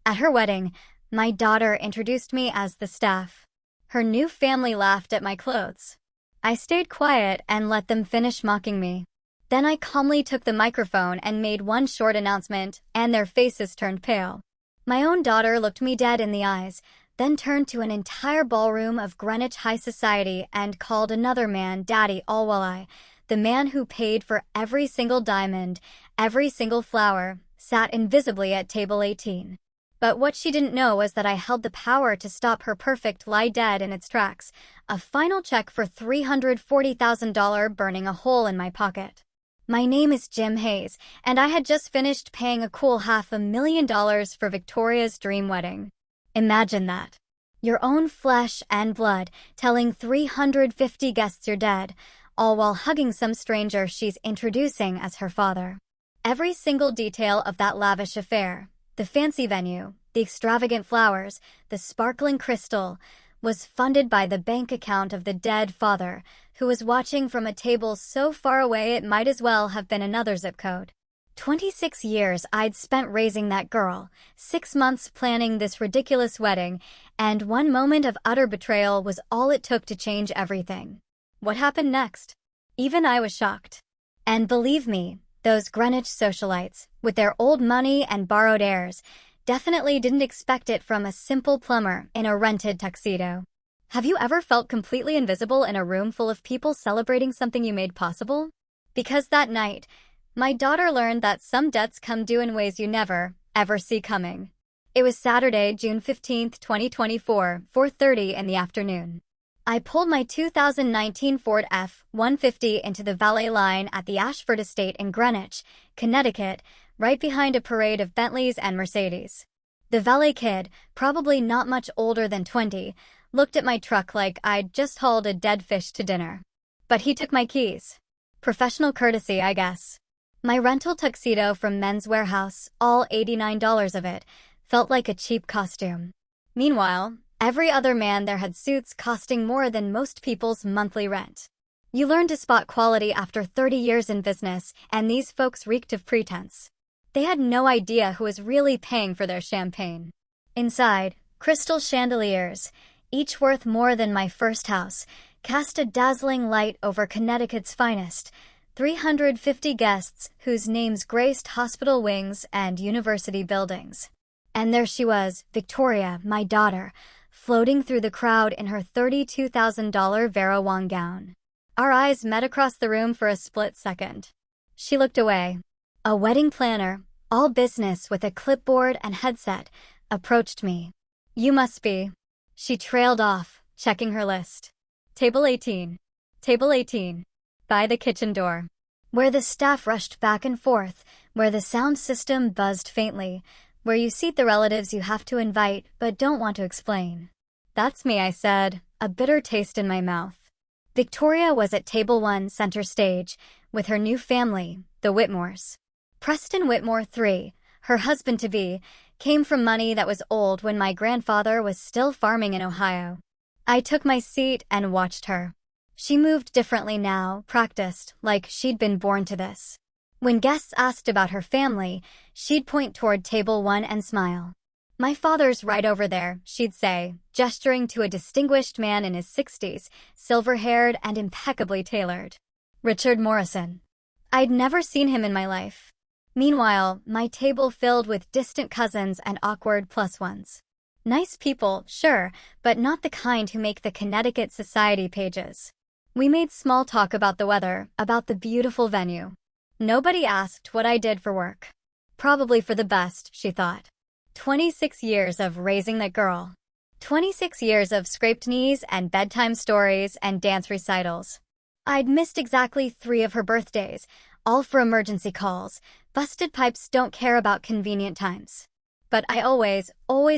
At her wedding, my daughter introduced me as the staff. Her new family laughed at my clothes. I stayed quiet and let them finish mocking me. Then I calmly took the microphone and made one short announcement, and their faces turned pale. My own daughter looked me dead in the eyes, then turned to an entire ballroom of Greenwich high society and called another man Daddy, all while I, the man who paid for every single diamond, every single flower, sat invisibly at table 18. But what she didn't know was that I held the power to stop her perfect lie dead in its tracks, a final check for $340,000 burning a hole in my pocket. My name is Jim Hayes, and I had just finished paying a cool $500,000 for Victoria's dream wedding. Imagine that. Your own flesh and blood telling 350 guests you're dead, all while hugging some stranger she's introducing as her father. Every single detail of that lavish affair, the fancy venue, the extravagant flowers, the sparkling crystal, was funded by the bank account of the dead father, who was watching from a table so far away it might as well have been another zip code. 26 years I'd spent raising that girl, 6 months planning this ridiculous wedding, and one moment of utter betrayal was all it took to change everything. What happened next? Even I was shocked. And believe me, those Greenwich socialites, with their old money and borrowed heirs, definitely didn't expect it from a simple plumber in a rented tuxedo. Have you ever felt completely invisible in a room full of people celebrating something you made possible? Because that night, my daughter learned that some debts come due in ways you never, ever see coming. It was Saturday, June 15, 2024, 4:30 in the afternoon. I pulled my 2019 Ford F-150 into the valet line at the Ashford Estate in Greenwich, Connecticut, right behind a parade of Bentleys and Mercedes. The valet kid, probably not much older than 20, looked at my truck like I'd just hauled a dead fish to dinner. But he took my keys. Professional courtesy, I guess. My rental tuxedo from Men's Warehouse, all $89 of it, felt like a cheap costume. Meanwhile, every other man there had suits costing more than most people's monthly rent. You learn to spot quality after 30 years in business, and these folks reeked of pretense. They had no idea who was really paying for their champagne. Inside, crystal chandeliers, each worth more than my first house, cast a dazzling light over Connecticut's finest, 350 guests whose names graced hospital wings and university buildings. And there she was, Victoria, my daughter, floating through the crowd in her $32,000 Vera Wang gown. Our eyes met across the room for a split second. She looked away. A wedding planner, all business with a clipboard and headset, approached me. "You must be." She trailed off, checking her list. Table 18. Table 18. By the kitchen door. Where the staff rushed back and forth, where the sound system buzzed faintly, where you seat the relatives you have to invite but don't want to explain. "That's me," I said, a bitter taste in my mouth. Victoria was at table 1 center stage, with her new family, the Whitmores. Preston Whitmore III, her husband-to-be, came from money that was old when my grandfather was still farming in Ohio. I took my seat and watched her. She moved differently now, practiced, like she'd been born to this. When guests asked about her family, she'd point toward table 1 and smile. "My father's right over there," she'd say, gesturing to a distinguished man in his 60s, silver-haired and impeccably tailored. Richard Morrison. I'd never seen him in my life. Meanwhile, my table filled with distant cousins and awkward plus-ones. Nice people, sure, but not the kind who make the Connecticut Society pages. We made small talk about the weather, about the beautiful venue. Nobody asked what I did for work. Probably for the best, she thought. 26 years of raising that girl. 26 years of scraped knees and bedtime stories and dance recitals. I'd missed exactly 3 of her birthdays, all for emergency calls. Busted pipes don't care about convenient times. But I always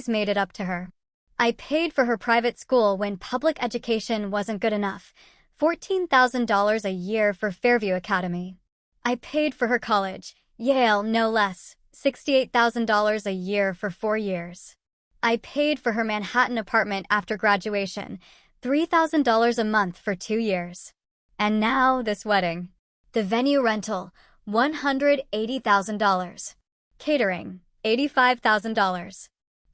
made it up to her. I paid for her private school when public education wasn't good enough. $14,000 a year for Fairview Academy. I paid for her college, Yale no less, $68,000 a year for 4 years. I paid for her Manhattan apartment after graduation, $3,000 a month for 2 years. And now this wedding. The venue rental, $180,000. Catering, $85,000.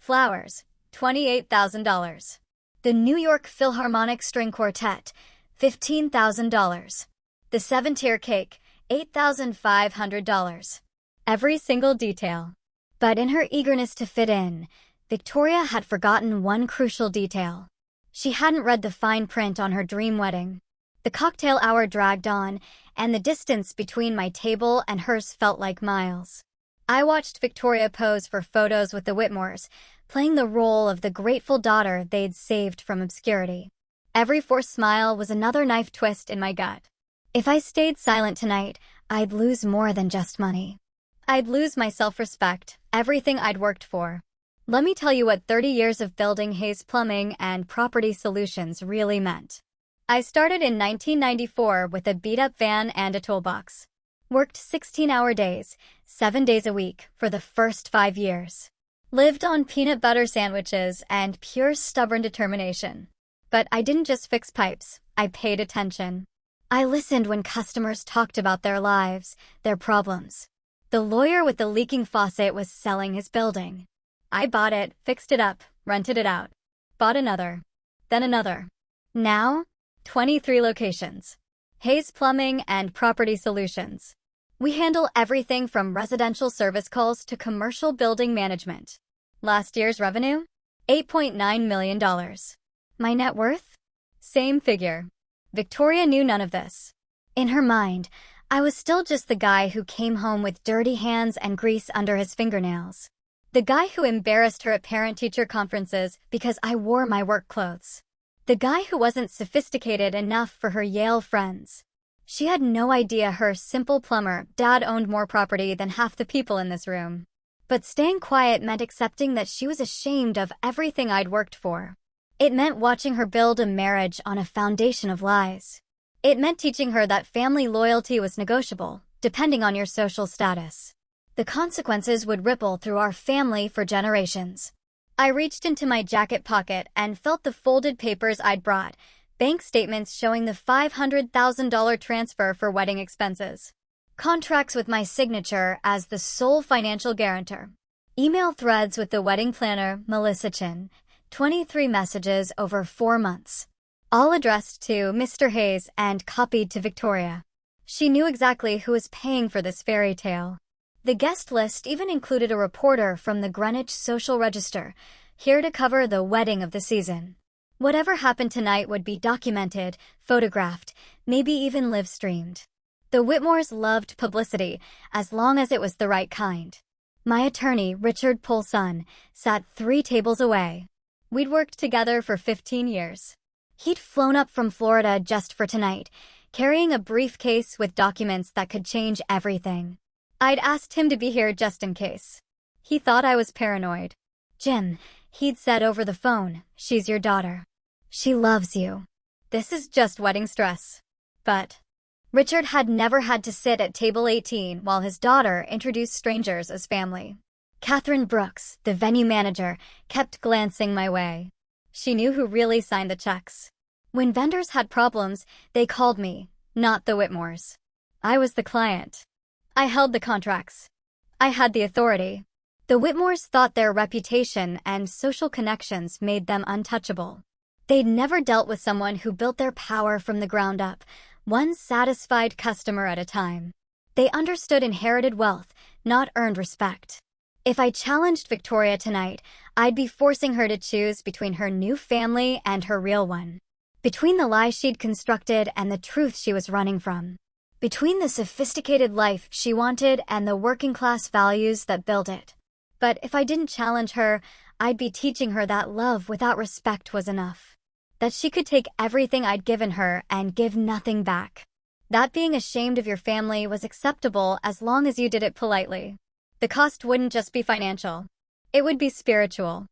Flowers, $28,000. The New York Philharmonic String Quartet, $15,000. The 7-tier cake, $8,500. Every single detail. But in her eagerness to fit in, Victoria had forgotten one crucial detail. She hadn't read the fine print on her dream wedding. The cocktail hour dragged on, and the distance between my table and hers felt like miles. I watched Victoria pose for photos with the Whitmores, playing the role of the grateful daughter they'd saved from obscurity. Every forced smile was another knife twist in my gut. If I stayed silent tonight, I'd lose more than just money. I'd lose my self-respect, everything I'd worked for. Let me tell you what 30 years of building Hayes Plumbing and Property Solutions really meant. I started in 1994 with a beat-up van and a toolbox. Worked 16-hour days, 7 days a week, for the first 5 years. Lived on peanut butter sandwiches and pure stubborn determination. But I didn't just fix pipes, I paid attention. I listened when customers talked about their lives, their problems. The lawyer with the leaking faucet was selling his building. I bought it, fixed it up, rented it out. Bought another. Then another. Now, 23 locations. Hayes Plumbing and Property Solutions. We handle everything from residential service calls to commercial building management. Last year's revenue? $8.9 million. My net worth? Same figure. Victoria knew none of this. In her mind, I was still just the guy who came home with dirty hands and grease under his fingernails. The guy who embarrassed her at parent-teacher conferences because I wore my work clothes. The guy who wasn't sophisticated enough for her Yale friends. She had no idea her simple plumber dad owned more property than half the people in this room. But staying quiet meant accepting that she was ashamed of everything I'd worked for. It meant watching her build a marriage on a foundation of lies. It meant teaching her that family loyalty was negotiable, depending on your social status. The consequences would ripple through our family for generations. I reached into my jacket pocket and felt the folded papers I'd brought, bank statements showing the $500,000 transfer for wedding expenses. Contracts with my signature as the sole financial guarantor. Email threads with the wedding planner, Melissa Chin. 23 messages over 4 months. All addressed to Mr. Hayes and copied to Victoria. She knew exactly who was paying for this fairy tale. The guest list even included a reporter from the Greenwich Social Register, here to cover the wedding of the season. Whatever happened tonight would be documented, photographed, maybe even live-streamed. The Whitmores loved publicity, as long as it was the right kind. My attorney, Richard Poulson, sat 3 tables away. We'd worked together for 15 years. He'd flown up from Florida just for tonight, carrying a briefcase with documents that could change everything. I'd asked him to be here just in case. He thought I was paranoid. "Jim," he'd said over the phone, "she's your daughter. She loves you. This is just wedding stress." But Richard had never had to sit at table 18 while his daughter introduced strangers as family. Catherine Brooks, the venue manager, kept glancing my way. She knew who really signed the checks. When vendors had problems, they called me, not the Whitmores. I was the client. I held the contracts. I had the authority. The Whitmores thought their reputation and social connections made them untouchable. They'd never dealt with someone who built their power from the ground up, one satisfied customer at a time. They understood inherited wealth, not earned respect. If I challenged Victoria tonight, I'd be forcing her to choose between her new family and her real one. Between the lies she'd constructed and the truth she was running from. Between the sophisticated life she wanted and the working-class values that built it. But if I didn't challenge her, I'd be teaching her that love without respect was enough. That she could take everything I'd given her and give nothing back. That being ashamed of your family was acceptable as long as you did it politely. The cost wouldn't just be financial. It would be spiritual.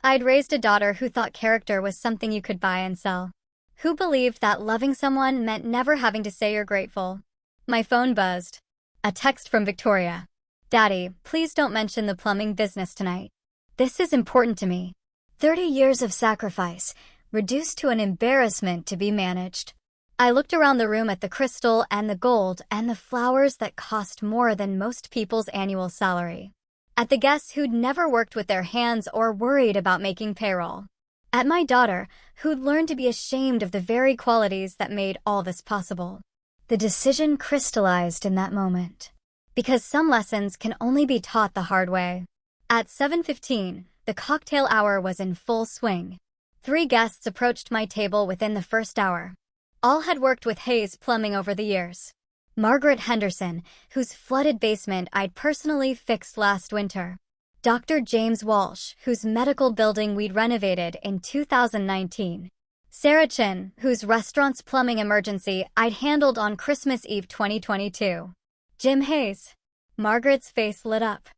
I'd raised a daughter who thought character was something you could buy and sell. Who believed that loving someone meant never having to say you're grateful. My phone buzzed. A text from Victoria. "Daddy, please don't mention the plumbing business tonight. This is important to me. 30 years of sacrifice, reduced to an embarrassment to be managed." I looked around the room at the crystal and the gold and the flowers that cost more than most people's annual salary. At the guests who'd never worked with their hands or worried about making payroll. At my daughter, who'd learned to be ashamed of the very qualities that made all this possible. The decision crystallized in that moment. Because some lessons can only be taught the hard way. At 7:15, the cocktail hour was in full swing. 3 guests approached my table within the first hour. All had worked with Hayes Plumbing over the years. Margaret Henderson, whose flooded basement I'd personally fixed last winter. Dr. James Walsh, whose medical building we'd renovated in 2019. Sarah Chin, whose restaurant's plumbing emergency I'd handled on Christmas Eve 2022. Jim Hayes. Margaret's face lit up.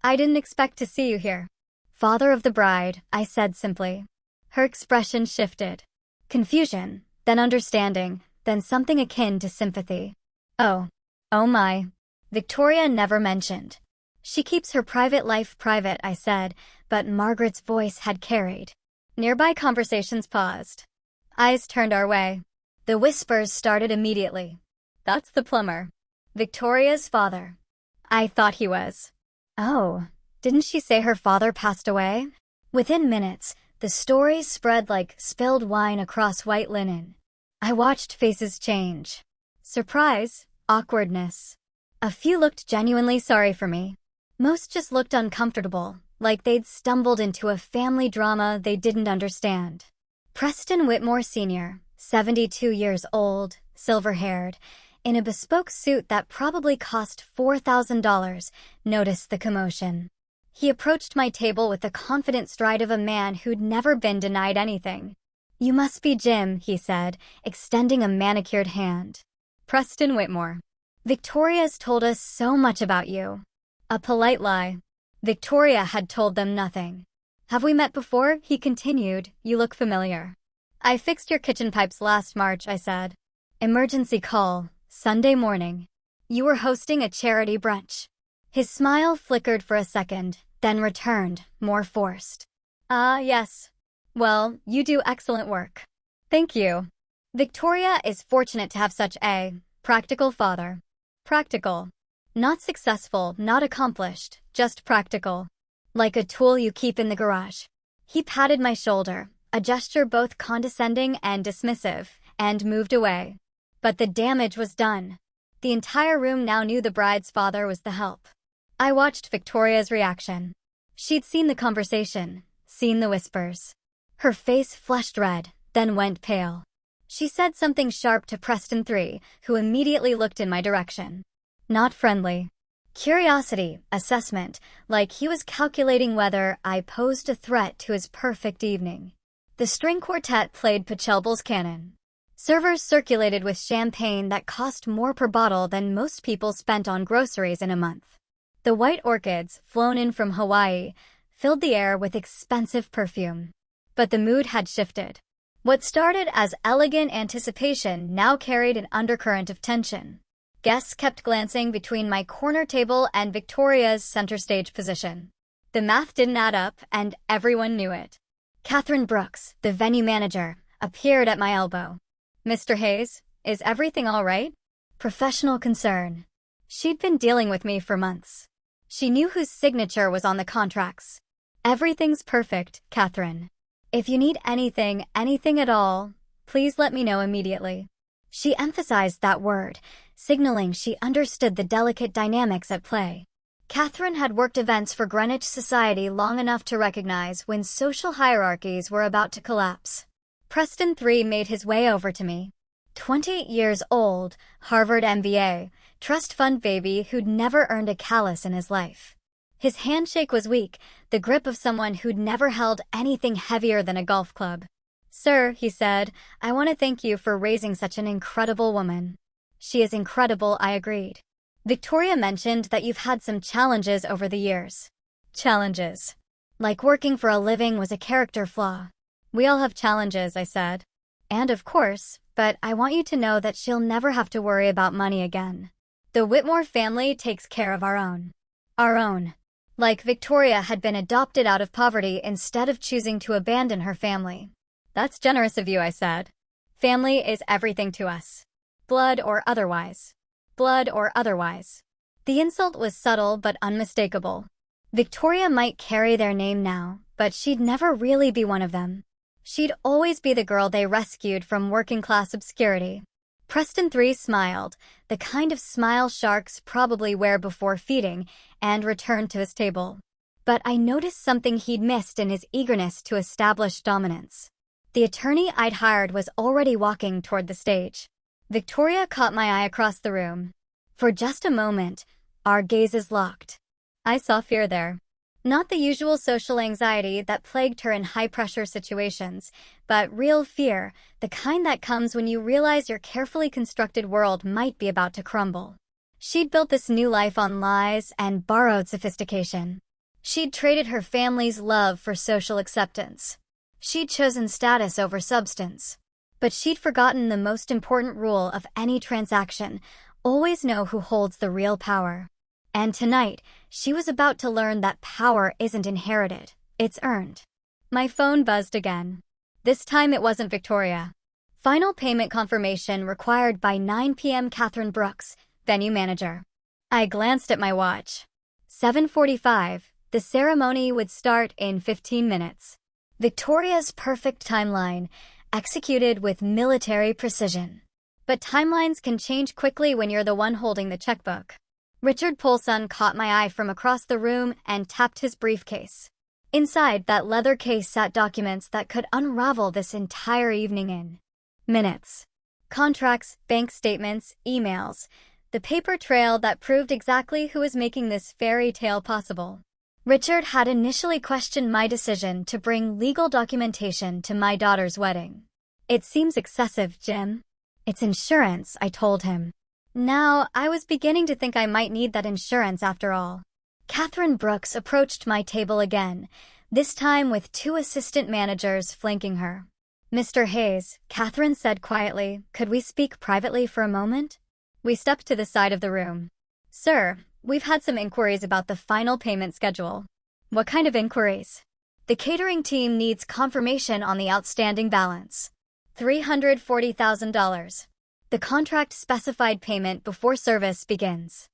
I didn't expect to see you here. Father of the bride, I said simply. Her expression shifted. Confusion, then understanding, then something akin to sympathy. Oh my. Victoria never mentioned. She keeps her private life private, I said, but Margaret's voice had carried. Nearby conversations paused. Eyes turned our way. The whispers started immediately. That's the plumber. Victoria's father. I thought he was. Oh, didn't she say her father passed away? Within minutes, the stories spread like spilled wine across white linen. I watched faces change. Surprise, awkwardness. A few looked genuinely sorry for me. Most just looked uncomfortable, like they'd stumbled into a family drama they didn't understand. Preston Whitmore Sr., 72 years old, silver-haired, in a bespoke suit that probably cost $4,000, noticed the commotion. He approached my table with the confident stride of a man who'd never been denied anything. You must be Jim, he said, extending a manicured hand. Preston Whitmore. Victoria's told us so much about you. A polite lie. Victoria had told them nothing. Have we met before? He continued. You look familiar. I fixed your kitchen pipes last March, I said. Emergency call, Sunday morning. You were hosting a charity brunch. His smile flickered for a second, then returned, more forced. Ah, yes. Well, you do excellent work. Thank you. Victoria is fortunate to have such a practical father. Practical. Not successful, not accomplished, just practical. Like a tool you keep in the garage. He patted my shoulder, a gesture both condescending and dismissive, and moved away. But the damage was done. The entire room now knew the bride's father was the help. I watched Victoria's reaction. She'd seen the conversation, seen the whispers. Her face flushed red, then went pale. She said something sharp to Preston 3, who immediately looked in my direction. Not friendly. Curiosity, assessment, like he was calculating whether I posed a threat to his perfect evening. The string quartet played Pachelbel's canon. Servers circulated with champagne that cost more per bottle than most people spent on groceries in a month. The white orchids, flown in from Hawaii, filled the air with expensive perfume. But the mood had shifted. What started as elegant anticipation now carried an undercurrent of tension. Guests kept glancing between my corner table and Victoria's center stage position. The math didn't add up, and everyone knew it. Catherine Brooks, the venue manager, appeared at my elbow. Mr. Hayes, is everything all right? Professional concern. She'd been dealing with me for months. She knew whose signature was on the contracts. Everything's perfect, Catherine. If you need anything at all, please let me know immediately. She emphasized that word, signaling she understood the delicate dynamics at play. Catherine had worked events for Greenwich society long enough to recognize when social hierarchies were about to collapse. Preston 3 made his way over to me. 28 years old, Harvard MBA, trust fund baby who'd never earned a callus in his life. His handshake was weak, the grip of someone who'd never held anything heavier than a golf club. Sir, he said, I want to thank you for raising such an incredible woman. She is incredible, I agreed. Victoria mentioned that you've had some challenges over the years. Challenges. Like working for a living was a character flaw. We all have challenges, I said. And of course, but I want you to know that she'll never have to worry about money again. The Whitmore family takes care of our own. Our own. Like Victoria had been adopted out of poverty instead of choosing to abandon her family. That's generous of you, I said. Family is everything to us. Blood or otherwise. Blood or otherwise. The insult was subtle but unmistakable. Victoria might carry their name now, but she'd never really be one of them. She'd always be the girl they rescued from working-class obscurity. Preston 3 smiled, the kind of smile sharks probably wear before feeding, and returned to his table. But I noticed something he'd missed in his eagerness to establish dominance. The attorney I'd hired was already walking toward the stage. Victoria caught my eye across the room. For just a moment, our gazes locked. I saw fear there. Not the usual social anxiety that plagued her in high-pressure situations, but real fear, the kind that comes when you realize your carefully constructed world might be about to crumble. She'd built this new life on lies and borrowed sophistication. She'd traded her family's love for social acceptance. She'd chosen status over substance. But she'd forgotten the most important rule of any transaction: always know who holds the real power. And tonight, she was about to learn that power isn't inherited, it's earned. My phone buzzed again. This time it wasn't Victoria. Final payment confirmation required by 9 p.m. Catherine Brooks, venue manager. I glanced at my watch. 7:45, the ceremony would start in 15 minutes. Victoria's perfect timeline, executed with military precision. But timelines can change quickly when you're the one holding the checkbook. Richard Polson caught my eye from across the room and tapped his briefcase. Inside that leather case sat documents that could unravel this entire evening in minutes. Contracts, bank statements, emails, the paper trail that proved exactly who was making this fairy tale possible. Richard had initially questioned my decision to bring legal documentation to my daughter's wedding. "It seems excessive, Jim." "It's insurance," I told him. Now, I was beginning to think I might need that insurance after all. Catherine Brooks approached my table again, this time with 2 assistant managers flanking her. "Mr. Hayes," Catherine said quietly, "could we speak privately for a moment?" We stepped to the side of the room. "Sir, we've had some inquiries about the final payment schedule." "What kind of inquiries?" "The catering team needs confirmation on the outstanding balance. $340,000. The contract specified payment before service begins."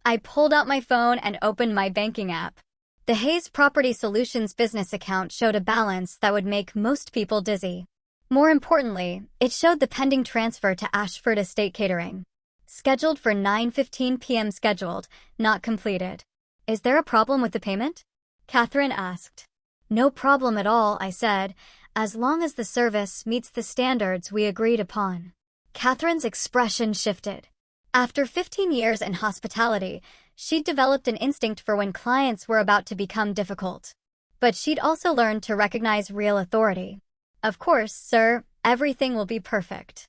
I pulled out my phone and opened my banking app. The Hayes Property Solutions business account showed a balance that would make most people dizzy. More importantly, it showed the pending transfer to Ashford Estate Catering. Scheduled for 9:15 p.m. scheduled, not completed. "Is there a problem with the payment?" Catherine asked. "No problem at all," I said, "as long as the service meets the standards we agreed upon." Catherine's expression shifted. After 15 years in hospitality, she'd developed an instinct for when clients were about to become difficult. But she'd also learned to recognize real authority. "Of course, sir, everything will be perfect.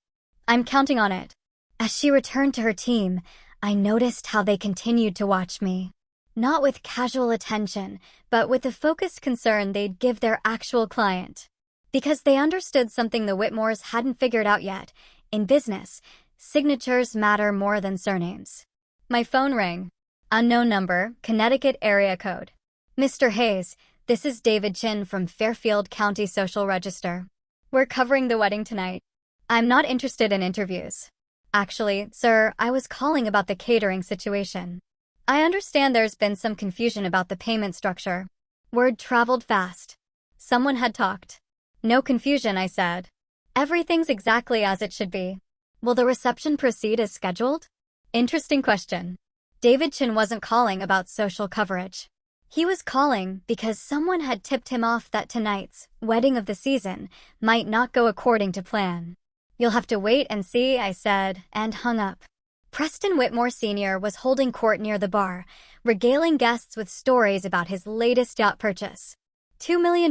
I'm counting on it." As she returned to her team, I noticed how they continued to watch me. Not with casual attention, but with the focused concern they'd give their actual client. Because they understood something the Whitmores hadn't figured out yet. In business, signatures matter more than surnames. My phone rang. Unknown number, Connecticut area code. "Mr. Hayes, this is David Chin from Fairfield County Social Register. We're covering the wedding tonight. I'm not interested in interviews. Actually, sir, I was calling about the catering situation. I understand there's been some confusion about the payment structure." Word traveled fast. Someone had talked. "No confusion," I said. "Everything's exactly as it should be. Will the reception proceed as scheduled?" Interesting question. David Chin wasn't calling about social coverage. He was calling because someone had tipped him off that tonight's wedding of the season might not go according to plan. "You'll have to wait and see," I said, and hung up. Preston Whitmore Sr. was holding court near the bar, regaling guests with stories about his latest yacht purchase. $2 million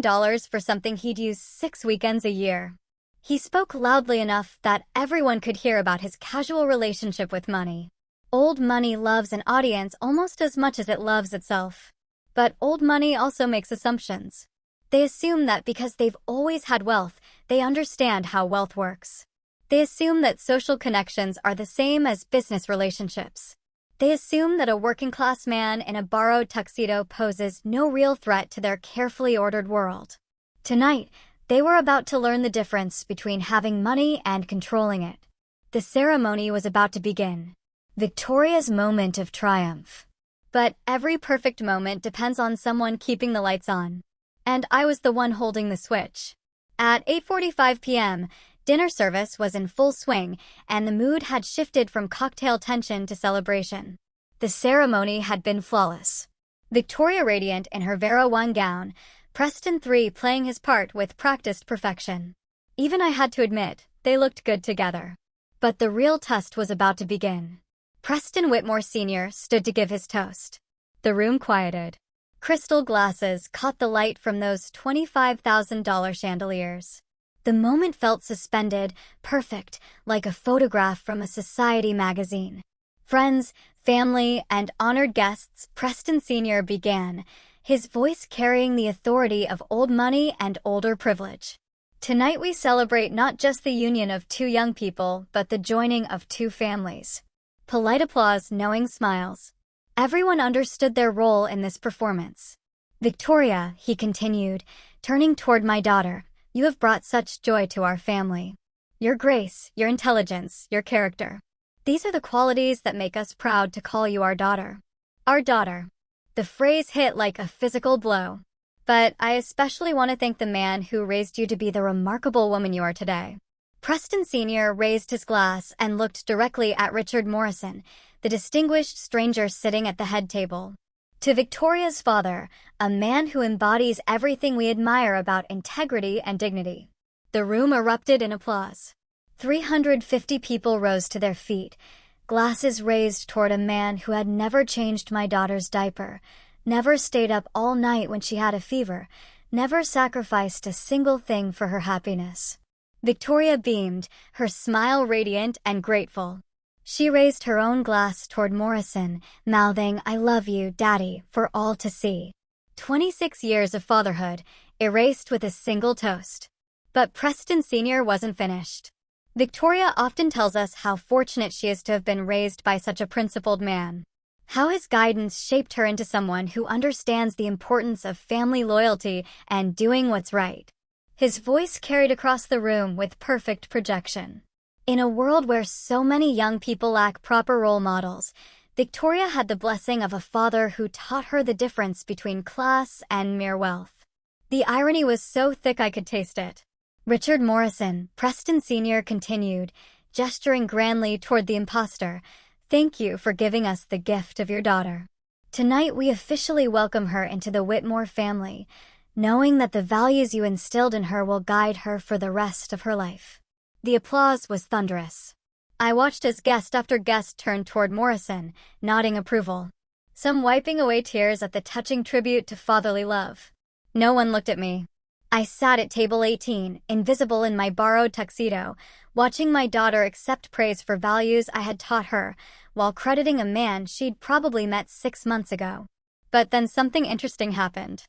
for something he'd use 6 weekends a year. He spoke loudly enough that everyone could hear about his casual relationship with money. Old money loves an audience almost as much as it loves itself. But old money also makes assumptions. They assume that because they've always had wealth, they understand how wealth works. They assume that social connections are the same as business relationships. They assume that a working-class man in a borrowed tuxedo poses no real threat to their carefully ordered world. Tonight, they were about to learn the difference between having money and controlling it. The ceremony was about to begin. Victoria's moment of triumph. But every perfect moment depends on someone keeping the lights on. And I was the one holding the switch. At 8:45 p.m., dinner service was in full swing, and the mood had shifted from cocktail tension to celebration. The ceremony had been flawless. Victoria radiant in her Vera 1 gown, Preston 3 playing his part with practiced perfection. Even I had to admit, they looked good together. But the real test was about to begin. Preston Whitmore Sr. stood to give his toast. The room quieted. Crystal glasses caught the light from those $25,000 chandeliers. The moment felt suspended, perfect, like a photograph from a society magazine. Friends, family, and honored guests, Preston Sr. began, his voice carrying the authority of old money and older privilege. Tonight we celebrate not just the union of two young people, but the joining of two families. Polite applause, knowing smiles. Everyone understood their role in this performance. Victoria, he continued, turning toward my daughter, you have brought such joy to our family. Your grace, your intelligence, your character. These are the qualities that make us proud to call you our daughter. Our daughter. The phrase hit like a physical blow. But I especially want to thank the man who raised you to be the remarkable woman you are today. Preston Sr. raised his glass and looked directly at Richard Morrison, the distinguished stranger sitting at the head table. To Victoria's father, a man who embodies everything we admire about integrity and dignity. The room erupted in applause. 350 people rose to their feet, glasses raised toward a man who had never changed my daughter's diaper, never stayed up all night when she had a fever, never sacrificed a single thing for her happiness. Victoria beamed, her smile radiant and grateful. She raised her own glass toward Morrison, mouthing, I love you, Daddy, for all to see. 26 years of fatherhood, erased with a single toast. But Preston Sr. wasn't finished. Victoria often tells us how fortunate she is to have been raised by such a principled man. How his guidance shaped her into someone who understands the importance of family loyalty and doing what's right. His voice carried across the room with perfect projection. In a world where so many young people lack proper role models, Victoria had the blessing of a father who taught her the difference between class and mere wealth. The irony was so thick I could taste it. Richard Morrison, Preston Sr. continued, gesturing grandly toward the impostor, thank you for giving us the gift of your daughter. Tonight we officially welcome her into the Whitmore family, knowing that the values you instilled in her will guide her for the rest of her life. The applause was thunderous. I watched as guest after guest turned toward Morrison, nodding approval. Some wiping away tears at the touching tribute to fatherly love. No one looked at me. I sat at table 18, invisible in my borrowed tuxedo, watching my daughter accept praise for values I had taught her, while crediting a man she'd probably met 6 months ago. But then something interesting happened.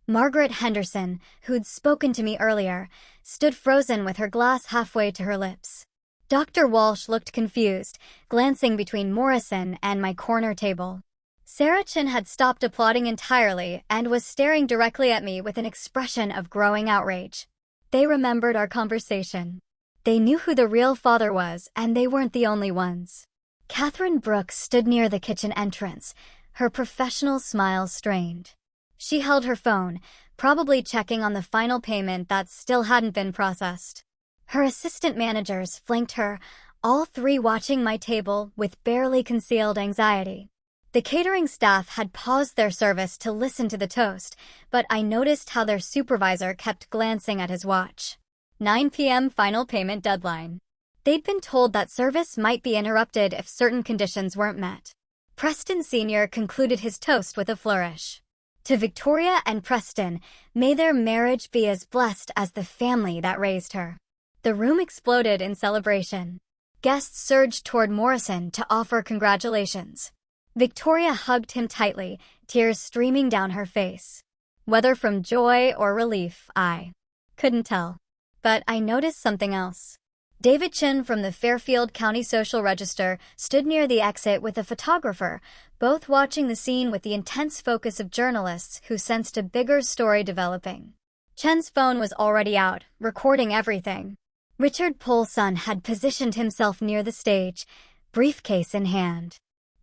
Margaret Henderson, who'd spoken to me earlier, stood frozen with her glass halfway to her lips. Dr. Walsh looked confused, glancing between Morrison and my corner table. Sarah Chin had stopped applauding entirely and was staring directly at me with an expression of growing outrage. They remembered our conversation. They knew who the real father was, and they weren't the only ones. Catherine Brooks stood near the kitchen entrance, her professional smile strained. She held her phone, probably checking on the final payment that still hadn't been processed. Her assistant managers flanked her, all three watching my table with barely concealed anxiety. The catering staff had paused their service to listen to the toast, but I noticed how their supervisor kept glancing at his watch. 9 p.m. final payment deadline. They'd been told that service might be interrupted if certain conditions weren't met. Preston Sr. concluded his toast with a flourish. To Victoria and Preston, may their marriage be as blessed as the family that raised her. The room exploded in celebration. Guests surged toward Morrison to offer congratulations. Victoria hugged him tightly, tears streaming down her face. Whether from joy or relief, I couldn't tell. But I noticed something else. David Chin from the Fairfield County Social Register stood near the exit with a photographer, both watching the scene with the intense focus of journalists who sensed a bigger story developing. Chen's phone was already out, recording everything. Richard Pole's son had positioned himself near the stage, briefcase in hand.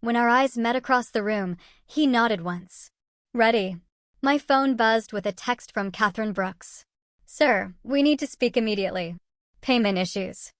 When our eyes met across the room, he nodded once. Ready. My phone buzzed with a text from Catherine Brooks. Sir, we need to speak immediately. Payment issues.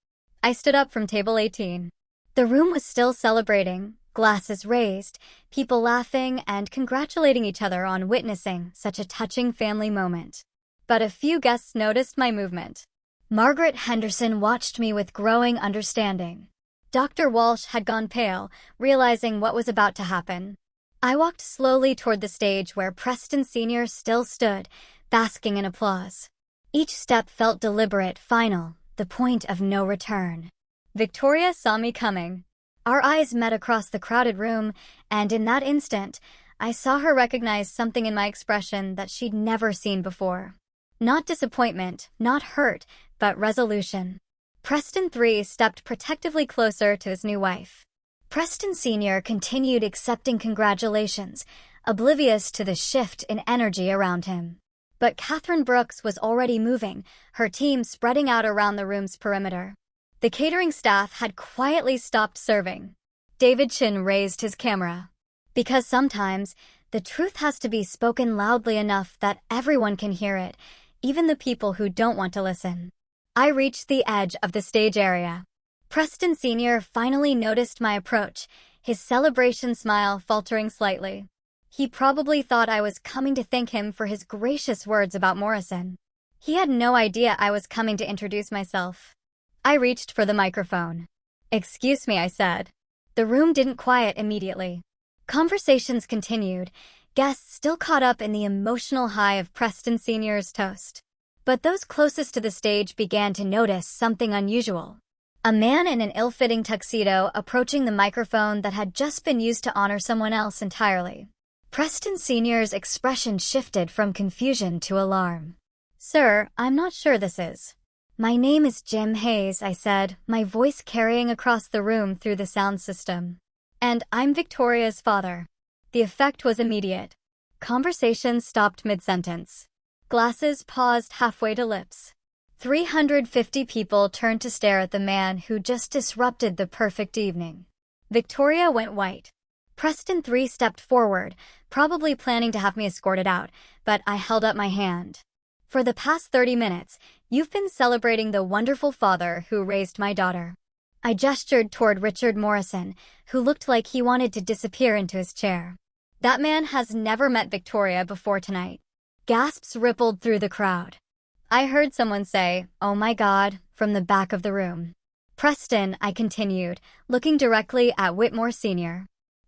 I stood up from table 18. The room was still celebrating, glasses raised, people laughing and congratulating each other on witnessing such a touching family moment. But a few guests noticed my movement. Margaret Henderson watched me with growing understanding. Dr. Walsh had gone pale, realizing what was about to happen. I walked slowly toward the stage where Preston Sr. still stood, basking in applause. Each step felt deliberate, final, the point of no return. Victoria saw me coming. Our eyes met across the crowded room, and in that instant, I saw her recognize something in my expression that she'd never seen before. Not disappointment, not hurt, but resolution. Preston III stepped protectively closer to his new wife. Preston Sr. continued accepting congratulations, oblivious to the shift in energy around him. But Catherine Brooks was already moving, her team spreading out around the room's perimeter. The catering staff had quietly stopped serving. David Chin raised his camera. Because sometimes, the truth has to be spoken loudly enough that everyone can hear it, even the people who don't want to listen. I reached the edge of the stage area. Preston Sr. finally noticed my approach, his celebration smile faltering slightly. He probably thought I was coming to thank him for his gracious words about Morrison. He had no idea I was coming to introduce myself. I reached for the microphone. Excuse me, I said. The room didn't quiet immediately. Conversations continued, guests still caught up in the emotional high of Preston Sr.'s toast. But those closest to the stage began to notice something unusual. A man in an ill-fitting tuxedo approaching the microphone that had just been used to honor someone else entirely. Preston Sr.'s expression shifted from confusion to alarm. Sir, I'm not sure this is. My name is Jim Hayes, I said, my voice carrying across the room through the sound system. And I'm Victoria's father. The effect was immediate. Conversation stopped mid-sentence. Glasses paused halfway to lips. 350 people turned to stare at the man who just disrupted the perfect evening. Victoria went white. Preston III stepped forward, probably planning to have me escorted out, but I held up my hand. For the past 30 minutes, you've been celebrating the wonderful father who raised my daughter. I gestured toward Richard Morrison, who looked like he wanted to disappear into his chair. That man has never met Victoria before tonight. Gasps rippled through the crowd. I heard someone say, "Oh my God," from the back of the room. Preston, I continued, looking directly at Whitmore Sr.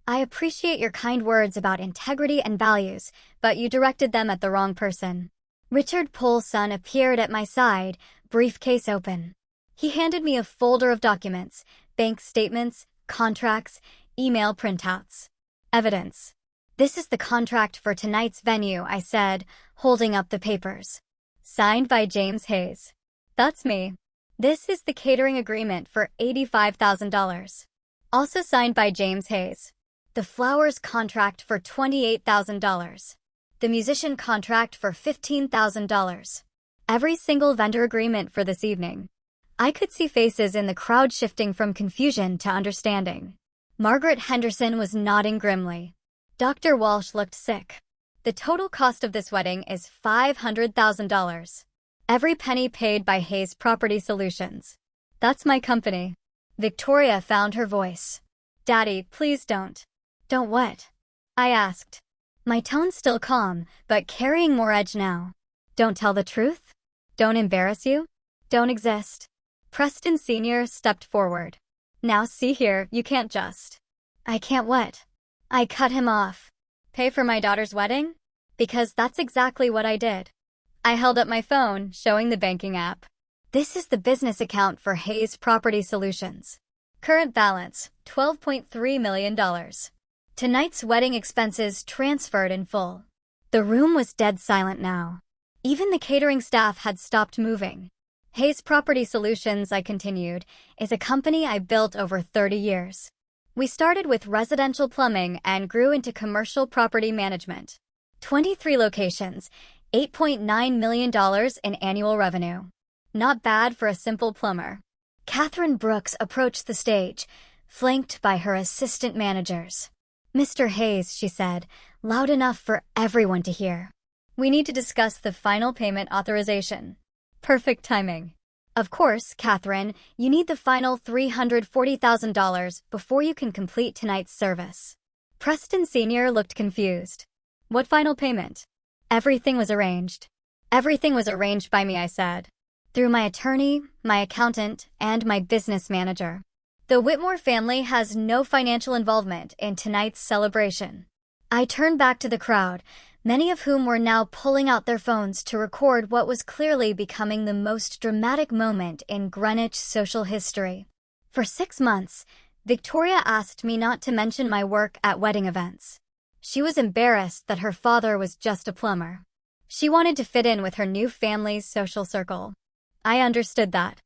I appreciate your kind words about integrity and values, but you directed them at the wrong person. Richard Pohl's son appeared at my side, briefcase open. He handed me a folder of documents, bank statements, contracts, email printouts. Evidence. This is the contract for tonight's venue, I said, holding up the papers. Signed by James Hayes. That's me. This is the catering agreement for $85,000. Also signed by James Hayes. The flowers contract for $28,000. The musician contract for $15,000. Every single vendor agreement for this evening. I could see faces in the crowd shifting from confusion to understanding. Margaret Henderson was nodding grimly. Dr. Walsh looked sick. The total cost of this wedding is $500,000. Every penny paid by Hayes Property Solutions. That's my company. Victoria found her voice. Daddy, please don't. Don't what? I asked. My tone still calm, but carrying more edge now. Don't tell the truth? Don't embarrass you? Don't exist. Preston Sr. stepped forward. Now see here, you can't just. I can't what? I cut him off. Pay for my daughter's wedding? Because that's exactly what I did. I held up my phone, showing the banking app. This is the business account for Hayes Property Solutions. Current balance, $12.3 million. Tonight's wedding expenses transferred in full. The room was dead silent now. Even the catering staff had stopped moving. Hayes Property Solutions, I continued, is a company I built over 30 years. We started with residential plumbing and grew into commercial property management. 23 locations, $8.9 million in annual revenue. Not bad for a simple plumber. Catherine Brooks approached the stage, flanked by her assistant managers. "Mr. Hayes," she said, loud enough for everyone to hear. "We need to discuss the final payment authorization." Perfect timing. "Of course, Catherine, you need the final $340,000 before you can complete tonight's service." Preston Sr. looked confused. "What final payment?" "Everything was arranged." "Everything was arranged by me," I said. "Through my attorney, my accountant, and my business manager. The Whitmore family has no financial involvement in tonight's celebration." I turned back to the crowd, many of whom were now pulling out their phones to record what was clearly becoming the most dramatic moment in Greenwich social history. For 6 months, Victoria asked me not to mention my work at wedding events. She was embarrassed that her father was just a plumber. She wanted to fit in with her new family's social circle. I understood that.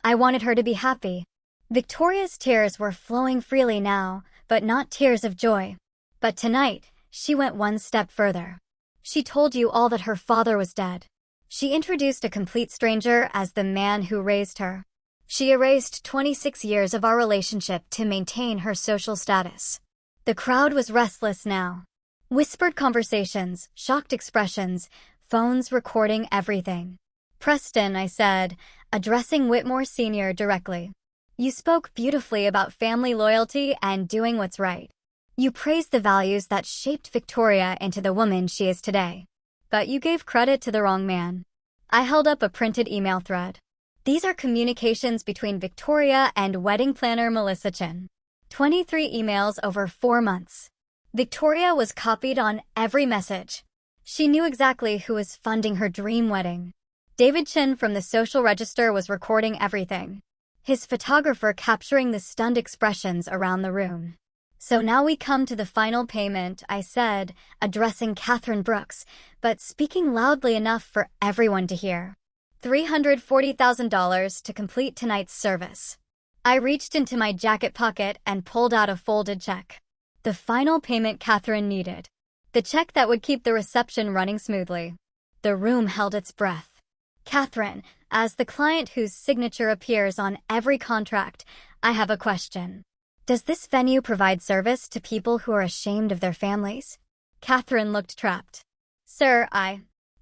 I wanted her to be happy. Victoria's tears were flowing freely now, but not tears of joy. But tonight, she went one step further. She told you all that her father was dead. She introduced a complete stranger as the man who raised her. She erased 26 years of our relationship to maintain her social status. The crowd was restless now. Whispered conversations, shocked expressions, phones recording everything. "Preston," I said, addressing Whitmore Sr. directly. "You spoke beautifully about family loyalty and doing what's right. You praised the values that shaped Victoria into the woman she is today. But you gave credit to the wrong man." I held up a printed email thread. "These are communications between Victoria and wedding planner Melissa Chin. 23 emails over 4 months. Victoria was copied on every message. She knew exactly who was funding her dream wedding. David Chin from the social register was recording everything, his photographer capturing the stunned expressions around the room. "So now we come to the final payment," I said, addressing Catherine Brooks, but speaking loudly enough for everyone to hear. $340,000 to complete tonight's service." I reached into my jacket pocket and pulled out a folded check. The final payment Catherine needed. The check that would keep the reception running smoothly. The room held its breath. "Catherine, as the client whose signature appears on every contract, I have a question. Does this venue provide service to people who are ashamed of their families?" Catherine looked trapped. "Sir,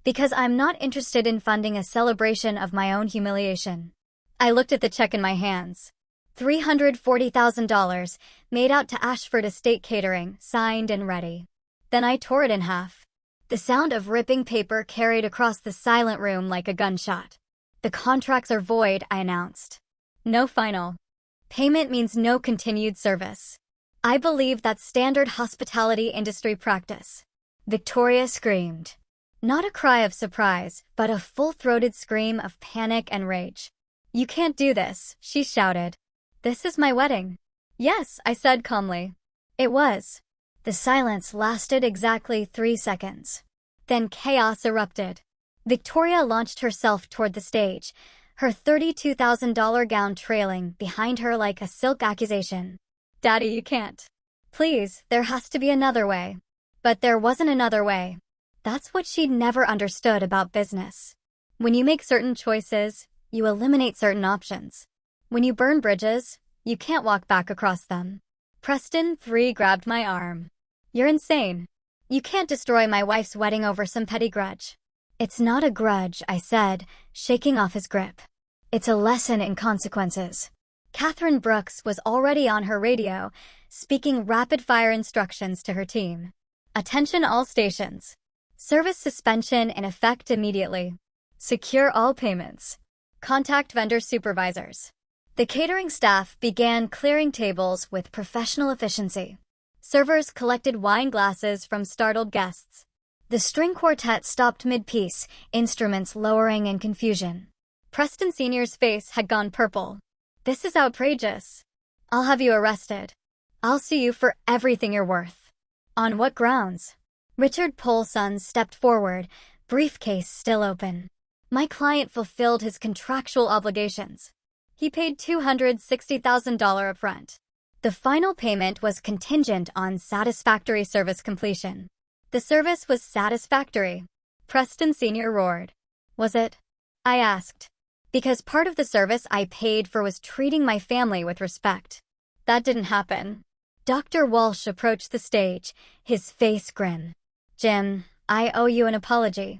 because I'm not interested in funding a celebration of my own humiliation." I looked at the check in my hands. $340,000, made out to Ashford Estate Catering, signed and ready. Then I tore it in half. The sound of ripping paper carried across the silent room like a gunshot. "The contracts are void," I announced. "No final payment means no continued service. I believe that's standard hospitality industry practice." Victoria screamed. Not a cry of surprise, but a full-throated scream of panic and rage. "You can't do this," she shouted. "This is my wedding." "Yes," I said calmly. It was. The silence lasted exactly 3 seconds. Then chaos erupted. Victoria launched herself toward the stage, her $32,000 gown trailing behind her like a silk accusation. "Daddy, you can't. Please, there has to be another way." But there wasn't another way. That's what she'd never understood about business. When you make certain choices, you eliminate certain options. When you burn bridges, you can't walk back across them. Preston 3 grabbed my arm. "You're insane. You can't destroy my wife's wedding over some petty grudge." "It's not a grudge," I said, shaking off his grip. "It's a lesson in consequences." Catherine Brooks was already on her radio, speaking rapid-fire instructions to her team. "Attention all stations. Service suspension in effect immediately. Secure all payments. Contact vendor supervisors." The catering staff began clearing tables with professional efficiency. Servers collected wine glasses from startled guests. The string quartet stopped mid-piece, instruments lowering in confusion. Preston Sr.'s face had gone purple. "This is outrageous. I'll have you arrested. I'll sue you for everything you're worth." "On what grounds?" Richard Polson stepped forward, briefcase still open. My client fulfilled his contractual obligations. He paid $260,000 upfront. The final payment was contingent on satisfactory service completion. The service was satisfactory. Preston Sr. roared. "Was it?" I asked. "Because part of the service I paid for was treating my family with respect." That didn't happen. Dr. Walsh approached the stage, his face grim. Jim, I owe you an apology.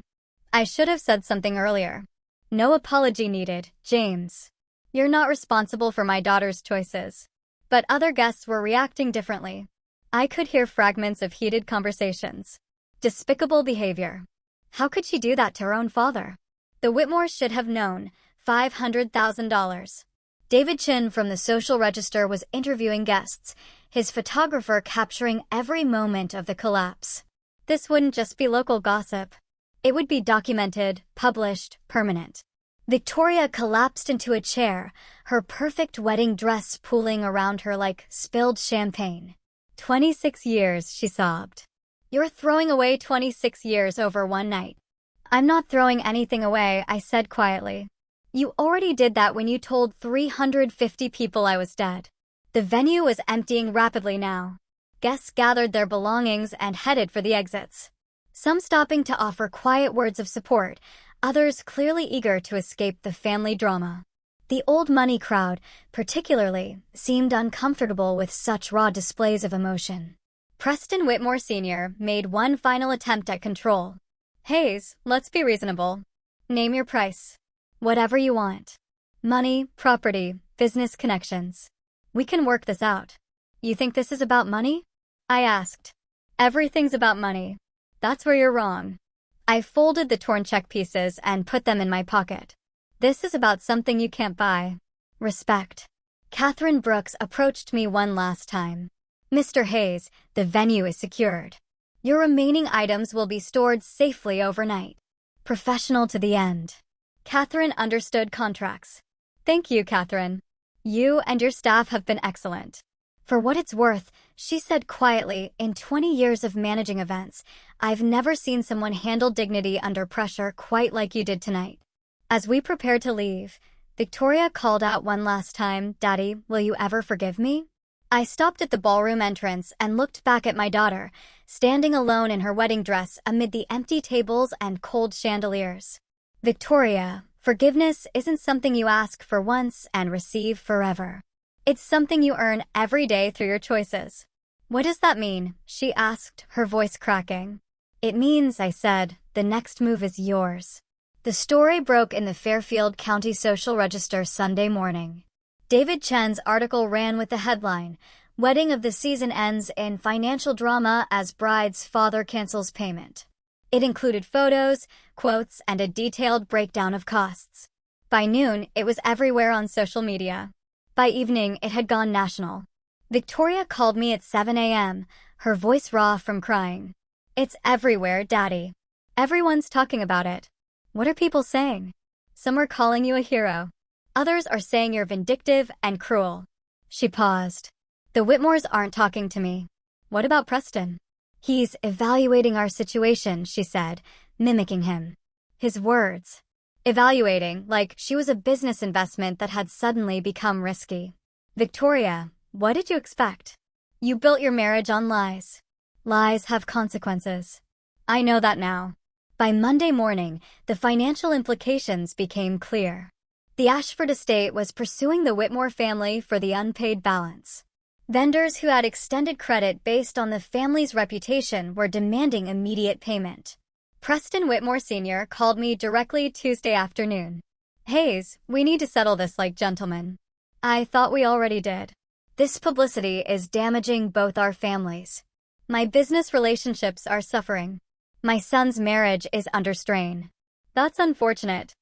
I should have said something earlier. No apology needed, James. You're not responsible for my daughter's choices. But other guests were reacting differently. I could hear fragments of heated conversations. Despicable behavior. How could she do that to her own father? The Whitmores should have known. $500,000. David Chin from the Social Register was interviewing guests, his photographer capturing every moment of the collapse. This wouldn't just be local gossip. It would be documented, published, permanent. Victoria collapsed into a chair, her perfect wedding dress pooling around her like spilled champagne. 26 years, she sobbed. You're throwing away 26 years over one night. I'm not throwing anything away, I said quietly. You already did that when you told 350 people I was dead. The venue was emptying rapidly now. Guests gathered their belongings and headed for the exits. Some stopping to offer quiet words of support, others clearly eager to escape the family drama. The old money crowd, particularly, seemed uncomfortable with such raw displays of emotion. Preston Whitmore Sr. made one final attempt at control. Hayes, let's be reasonable. Name your price. Whatever you want. Money, property, business connections. We can work this out. You think this is about money? I asked. Everything's about money. That's where you're wrong. I folded the torn check pieces and put them in my pocket. This is about something you can't buy. Respect. Catherine Brooks approached me one last time. Mr. Hayes, the venue is secured. Your remaining items will be stored safely overnight. Professional to the end. Catherine understood contracts. Thank you, Catherine. You and your staff have been excellent. For what it's worth, she said quietly, in 20 years of managing events, I've never seen someone handle dignity under pressure quite like you did tonight. As we prepared to leave, Victoria called out one last time, Daddy, will you ever forgive me? I stopped at the ballroom entrance and looked back at my daughter, standing alone in her wedding dress amid the empty tables and cold chandeliers. Victoria, forgiveness isn't something you ask for once and receive forever. It's something you earn every day through your choices. What does that mean? She asked, her voice cracking. It means, I said, the next move is yours. The story broke in the Fairfield County Social Register Sunday morning. David Chen's article ran with the headline, Wedding of the Season Ends in Financial Drama as Bride's Father Cancels Payment. It included photos, quotes, and a detailed breakdown of costs. By noon, it was everywhere on social media. By evening, it had gone national. Victoria called me at 7 a.m., her voice raw from crying. It's everywhere, Daddy. Everyone's talking about it. What are people saying? Some are calling you a hero. Others are saying you're vindictive and cruel. She paused. The Whitmores aren't talking to me. What about Preston? He's evaluating our situation, she said, mimicking him. His words. Evaluating, like she was a business investment that had suddenly become risky. Victoria, what did you expect? You built your marriage on lies. Lies have consequences. I know that now. By Monday morning, the financial implications became clear. The Ashford estate was pursuing the Whitmore family for the unpaid balance. Vendors who had extended credit based on the family's reputation were demanding immediate payment. Preston Whitmore Sr. called me directly Tuesday afternoon. Hayes, we need to settle this like gentlemen. I thought we already did. This publicity is damaging both our families. My business relationships are suffering. My son's marriage is under strain. That's unfortunate.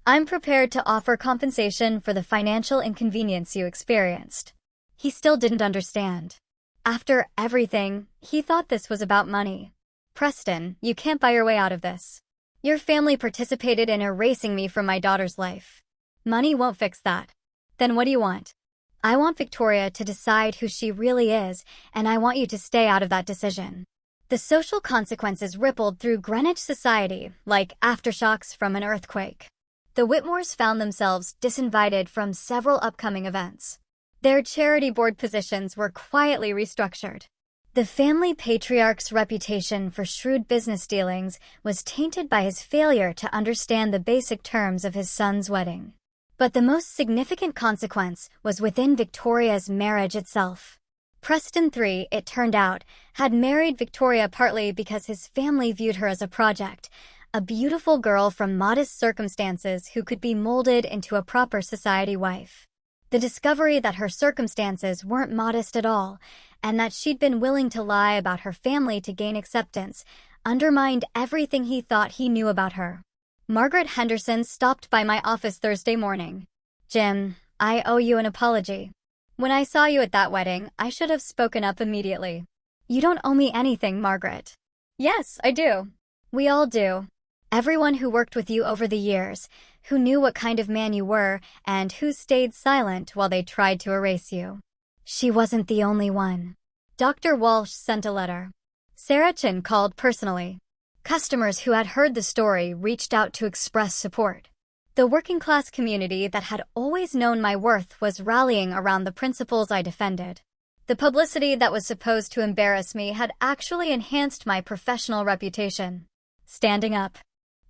I'm prepared to offer compensation for the financial inconvenience you experienced. He still didn't understand. After everything, he thought this was about money. Preston, you can't buy your way out of this. Your family participated in erasing me from my daughter's life. Money won't fix that. Then what do you want? I want Victoria to decide who she really is, and I want you to stay out of that decision. The social consequences rippled through Greenwich society like aftershocks from an earthquake. The Whitmores found themselves disinvited from several upcoming events. Their charity board positions were quietly restructured. The family patriarch's reputation for shrewd business dealings was tainted by his failure to understand the basic terms of his son's wedding. But the most significant consequence was within Victoria's marriage itself. Preston III, it turned out, had married Victoria partly because his family viewed her as a project, a beautiful girl from modest circumstances who could be molded into a proper society wife. The discovery that her circumstances weren't modest at all, and that she'd been willing to lie about her family to gain acceptance, undermined everything he thought he knew about her. Margaret Henderson stopped by my office Thursday morning. "Jim, I owe you an apology. When I saw you at that wedding, I should have spoken up immediately." "You don't owe me anything, Margaret." "Yes, I do. We all do. Everyone who worked with you over the years, who knew what kind of man you were, and who stayed silent while they tried to erase you." She wasn't the only one. Dr. Walsh sent a letter. Sarah Chin called personally. Customers who had heard the story reached out to express support. The working-class community that had always known my worth was rallying around the principles I defended. The publicity that was supposed to embarrass me had actually enhanced my professional reputation. Standing up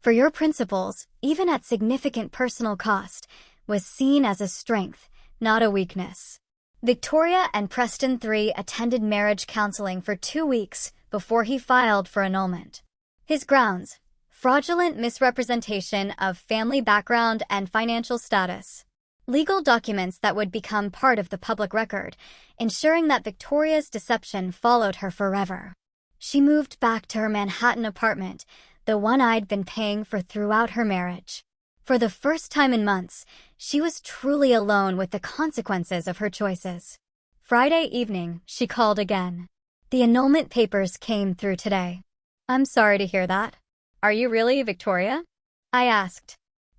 for your principles, even at significant personal cost, was seen as a strength, not a weakness. Victoria and Preston III attended marriage counseling for 2 weeks before he filed for annulment. His grounds: fraudulent misrepresentation of family background and financial status. Legal documents that would become part of the public record, ensuring that Victoria's deception followed her forever. She moved back to her Manhattan apartment, the one I'd been paying for throughout her marriage. For the first time in months, she was truly alone with the consequences of her choices. Friday evening, she called again. "The annulment papers came through today." "I'm sorry to hear that. Are you really, Victoria?" I asked.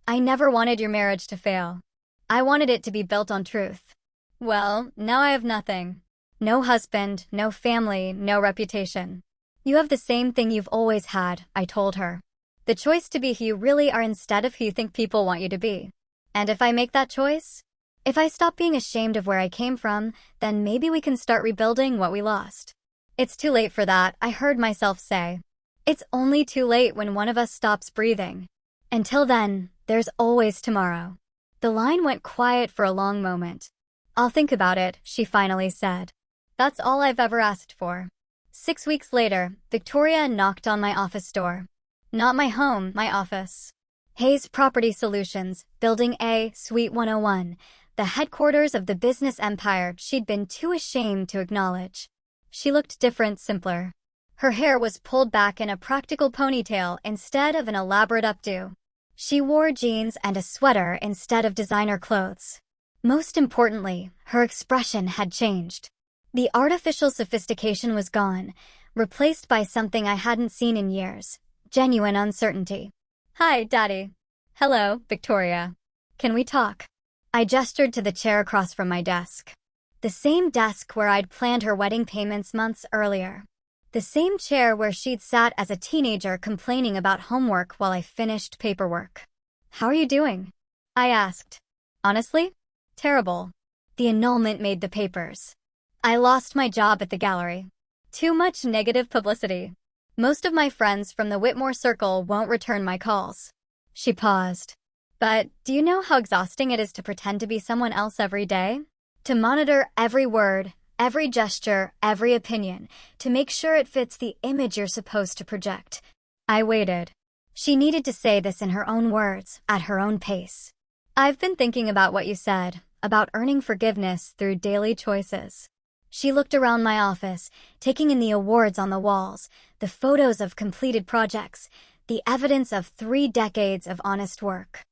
"I never wanted your marriage to fail. I wanted it to be built on truth." "Well, now I have nothing. No husband, no family, no reputation." "You have the same thing you've always had," I told her. "The choice to be who you really are instead of who you think people want you to be. And if I make that choice, if I stop being ashamed of where I came from, then maybe we can start rebuilding what we lost." "It's too late for that," I heard myself say. "It's only too late when one of us stops breathing. Until then, there's always tomorrow." The line went quiet for a long moment. "I'll think about it," she finally said. That's all I've ever asked for. 6 weeks later, Victoria knocked on my office door. Not my home, my office. Hayes Property Solutions, Building A, Suite 101, the headquarters of the business empire she'd been too ashamed to acknowledge. She looked different, simpler. Her hair was pulled back in a practical ponytail instead of an elaborate updo. She wore jeans and a sweater instead of designer clothes. Most importantly, her expression had changed. The artificial sophistication was gone, replaced by something I hadn't seen in years: genuine uncertainty. "Hi, Daddy." "Hello, Victoria. Can we talk?" I gestured to the chair across from my desk. The same desk where I'd planned her wedding payments months earlier. The same chair where she'd sat as a teenager complaining about homework while I finished paperwork. "How are you doing?" I asked. "Honestly? Terrible. The annulment made the papers. I lost my job at the gallery. Too much negative publicity. Most of my friends from the Whitmore circle won't return my calls." She paused. "But do you know how exhausting it is to pretend to be someone else every day? To monitor every word, every gesture, every opinion, to make sure it fits the image you're supposed to project." I waited. She needed to say this in her own words, at her own pace. "I've been thinking about what you said, about earning forgiveness through daily choices." She looked around my office, taking in the awards on the walls, the photos of completed projects, the evidence of 3 decades of honest work.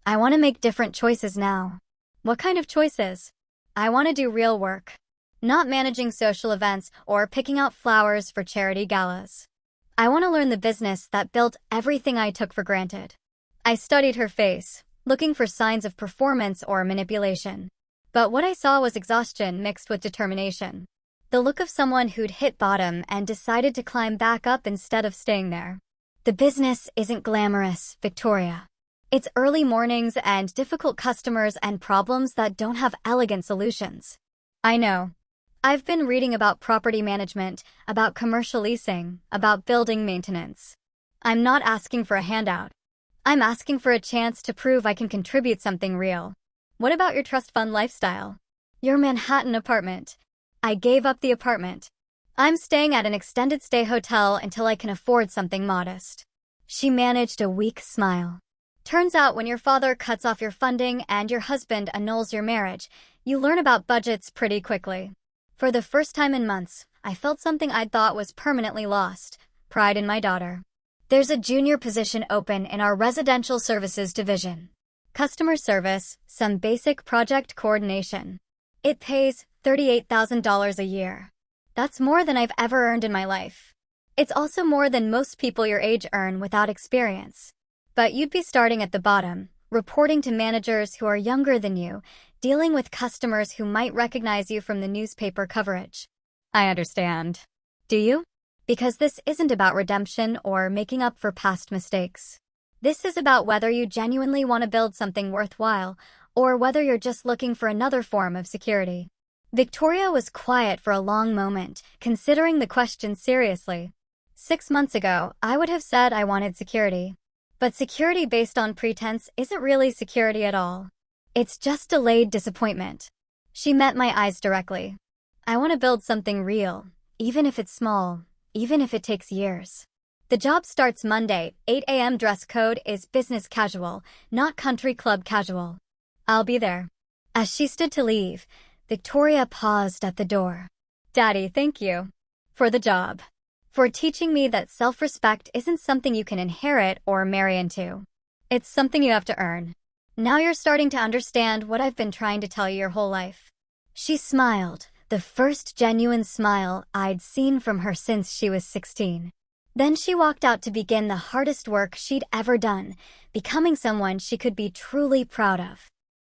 "I want to make different choices now." "What kind of choices?" "I want to do real work. Not managing social events or picking out flowers for charity galas. I want to learn the business that built everything I took for granted." I studied her face, looking for signs of performance or manipulation. But what I saw was exhaustion mixed with determination. The look of someone who'd hit bottom and decided to climb back up instead of staying there. "The business isn't glamorous, Victoria. It's early mornings and difficult customers and problems that don't have elegant solutions." "I know. I've been reading about property management, about commercial leasing, about building maintenance. I'm not asking for a handout. I'm asking for a chance to prove I can contribute something real." What about your trust fund lifestyle? Your Manhattan apartment. I gave up the apartment. I'm staying at an extended stay hotel until I can afford something modest. She managed a weak smile. Turns out when your father cuts off your funding and your husband annuls your marriage, you learn about budgets pretty quickly. For the first time in months, I felt something I'd thought was permanently lost: pride in my daughter. There's a junior position open in our residential services division. Customer service, some basic project coordination. It pays $38,000 a year. That's more than I've ever earned in my life. It's also more than most people your age earn without experience. But you'd be starting at the bottom, reporting to managers who are younger than you, dealing with customers who might recognize you from the newspaper coverage. I understand. Do you? Because this isn't about redemption or making up for past mistakes. This is about whether you genuinely want to build something worthwhile, or whether you're just looking for another form of security. Victoria was quiet for a long moment, considering the question seriously. 6 months ago, I would have said I wanted security. But security based on pretense isn't really security at all. It's just delayed disappointment. She met my eyes directly. I want to build something real, even if it's small, even if it takes years. The job starts Monday. 8 a.m. dress code is business casual, not country club casual. I'll be there. As she stood to leave, Victoria paused at the door. Daddy, thank you. For the job. For teaching me that self-respect isn't something you can inherit or marry into. It's something you have to earn. Now you're starting to understand what I've been trying to tell you your whole life. She smiled, the first genuine smile I'd seen from her since she was 16. Then she walked out to begin the hardest work she'd ever done, becoming someone she could be truly proud of.